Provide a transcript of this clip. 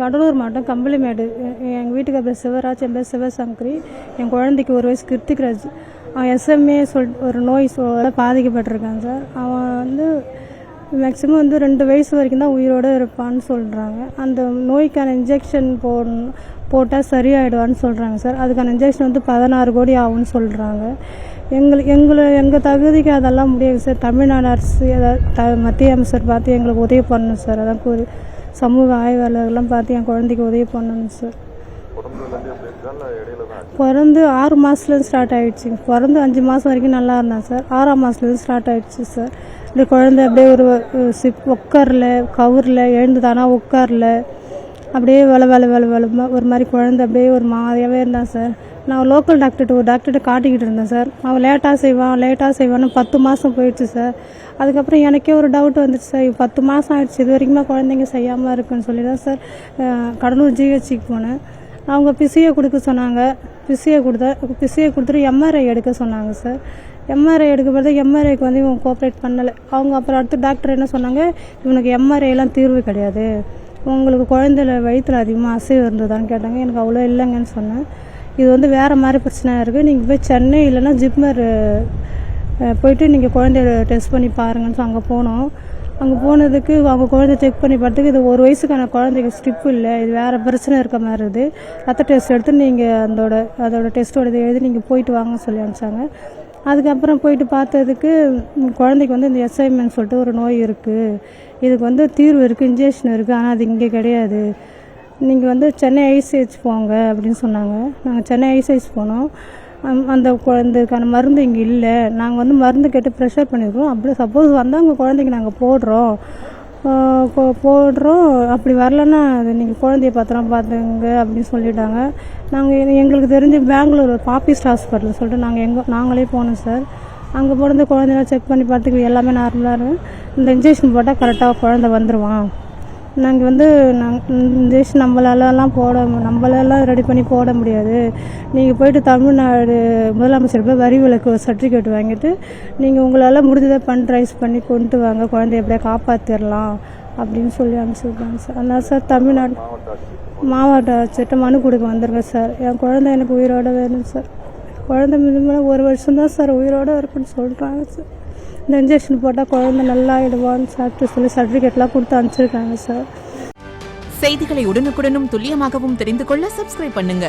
கடலூர் மாவட்டம் கம்பளிமேடு. எங்கள் வீட்டுக்கு பேர் சிவராஜ், என் பேர் சிவசங்கரி. என் குழந்தைக்கு 1 வயசு கிருத்திக்ராஜ். அவன் SMA ஒரு நோய் பாதிக்கப்பட்டிருக்கான் சார். அவன் வந்து மேக்ஸிமம் வந்து 2 வயசு வரைக்கும் தான் உயிரோடு இருப்பான்னு சொல்கிறாங்க. அந்த நோய்க்கான இன்ஜெக்ஷன் போட்டால் சரியாயிடுவான்னு சொல்கிறாங்க சார். அதுக்கான இன்ஜெக்ஷன் வந்து 16 கோடி ஆகும்னு சொல்கிறாங்க. எங்கள் தகுதிக்கு அதெல்லாம் முடியாது சார். தமிழ்நாடு அரசு ஏதாவது மத்திய அமைச்சர் பார்த்து எங்களுக்கு உதவி பண்ணணும் சார். அதான் சமூக ஆய்வாளர்கள்லாம் பார்த்து என் குழந்தைக்கு உதவி பண்ணணும் சார். பிறந்து 6 மாதத்துலேருந்து ஸ்டார்ட் ஆகிடுச்சு. பிறந்து 5 மாதம் வரைக்கும் நல்லா இருந்தான் சார். 6ஆம் மாதத்துலேருந்து ஸ்டார்ட் ஆகிடுச்சு சார். இந்த குழந்தை அப்படியே ஒரு உட்காரல, கவுரில் எழுந்து தானா உட்காரல, அப்படியே ஒரு மாதிரி குழந்தை அப்படியே ஒரு மாதிரியாகவே இருந்தான் சார். நான் லோக்கல் டாக்டர்கிட்ட காட்டிக்கிட்டு இருந்தேன் சார். அவன் லேட்டாக செய்வான்னு 10 மாதம் போயிடுச்சு சார். அதுக்கப்புறம் எனக்கே ஒரு டவுட் வந்துச்சு சார். 10 மாதம் ஆகிடுச்சு, இது வரைக்குமே குழந்தைங்க செய்யாமல் இருக்குன்னு சொல்லி தான் சார் கடலூர் GHக்கு போனேன். அவங்க பிசியை கொடுக்க சொன்னாங்க. பிசியை கொடுத்துட்டு MRI எடுக்க சொன்னாங்க சார். MRI எடுக்க போது MRIக்கு வந்து இவங்க கோஆப்ரேட் பண்ணலை. அவங்க அப்புறம் அடுத்த டாக்டர் என்ன சொன்னாங்க, இவனுக்கு MRIலாம் தீர்வு கிடையாது, உங்களுக்கு குழந்தைல வயிற்றில் அதிகமாக அசைவு இருந்ததான்னு கேட்டாங்க. எனக்கு அவ்வளோ இல்லைங்கன்னு சொன்னேன். இது வந்து வேறு மாதிரி பிரச்சனையாக இருக்குது, நீங்கள் போய் சென்னை இல்லைன்னா ஜிப்மர் போயிட்டு நீங்கள் குழந்தைய டெஸ்ட் பண்ணி பாருங்கன்னு அங்கே போனோம். அங்கே போனதுக்கு அவங்க குழந்தை செக் பண்ணி பார்த்துக்கு இது 1 வயசுக்கான குழந்தைக்கு ஸ்ட்ரிப் இல்லை, இது வேறு பிரச்சனை இருக்க மாதிரி இருக்குது, ரத்த டெஸ்ட் எடுத்து நீங்கள் அதோட டெஸ்ட்டோட எழுதி நீங்கள் போயிட்டு வாங்கன்னு சொல்லி அனுப்பிச்சாங்க. அதுக்கப்புறம் போயிட்டு பார்த்ததுக்கு குழந்தைக்கு வந்து இந்த SIMன்னு சொல்லிட்டு ஒரு நோய் இருக்குது, இதுக்கு வந்து தீர்வு இருக்குது, இன்ஜெக்ஷன் இருக்குது, ஆனால் அது இங்கே கிடையாது, நீங்கள் வந்து சென்னை ICH போங்க அப்படின்னு சொன்னாங்க. நாங்கள் சென்னை ICH போனோம். அந்த குழந்தைக்கான மருந்து இங்கே இல்லை, நாங்கள் வந்து மருந்து கேட்டு ப்ரெஷர் பண்ணிடுறோம், அப்படி சப்போஸ் வந்தால் உங்கள் குழந்தைக்கு நாங்கள் போடுறோம், அப்படி வரலன்னா அது நீங்கள் குழந்தைய பார்த்துங்க அப்படின்னு சொல்லிட்டாங்க. எங்களுக்கு தெரிஞ்சு பெங்களூர் பாப்பிஸ்ட் ஹாஸ்பிட்டல் சொல்லிட்டு நாங்களே போனோம் சார். அங்கே போனது குழந்தைலாம் செக் பண்ணி பார்த்துக்கு எல்லாமே நார்மலாக இருக்கும். இந்த இன்ஜெக்ஷன் போட்டால் கரெக்டாக குழந்தை வந்துடுவான். நாங்கள் வந்து இன்ஜெக்ஷன் நம்மளாலாம் ரெடி பண்ணி போட முடியாது, நீங்கள் போயிட்டு தமிழ்நாடு முதலமைச்சர் போய் வரி விலக்கு சர்டிஃபிகேட் வாங்கிட்டு நீங்கள் உங்களால் முடிஞ்சதை ட்ரைஸ் பண்ணி கொண்டு வாங்க, குழந்தைய எப்படியா காப்பாற்றிடலாம் அப்படின்னு சொல்லி அனுப்பிச்சிருக்காங்க சார். அதனால் சார் தமிழ்நாடு மாவட்ட ஆட்சியர்கிட்ட மனு கொடுக்க வந்துருங்க சார். என் குழந்தை எனக்கு உயிரோட வேணும் சார். குழந்தை மினிமம் 1 வருஷம் தான் சார் உயிரோட இருக்குன்னு சொல்கிறாங்க சார். இந்த இன்ஜெக்ஷன் போட்டால் குழந்தை நல்லா ஆகிடுவான்னு சொல்லி சர்டிஃபிகேட்லாம் கொடுத்து அனுப்பிச்சிருக்காங்க சார். செய்திகளை உடனுக்குடனும் துல்லியமாகவும் தெரிந்து கொள்ள சப்ஸ்கிரைப் பண்ணுங்க.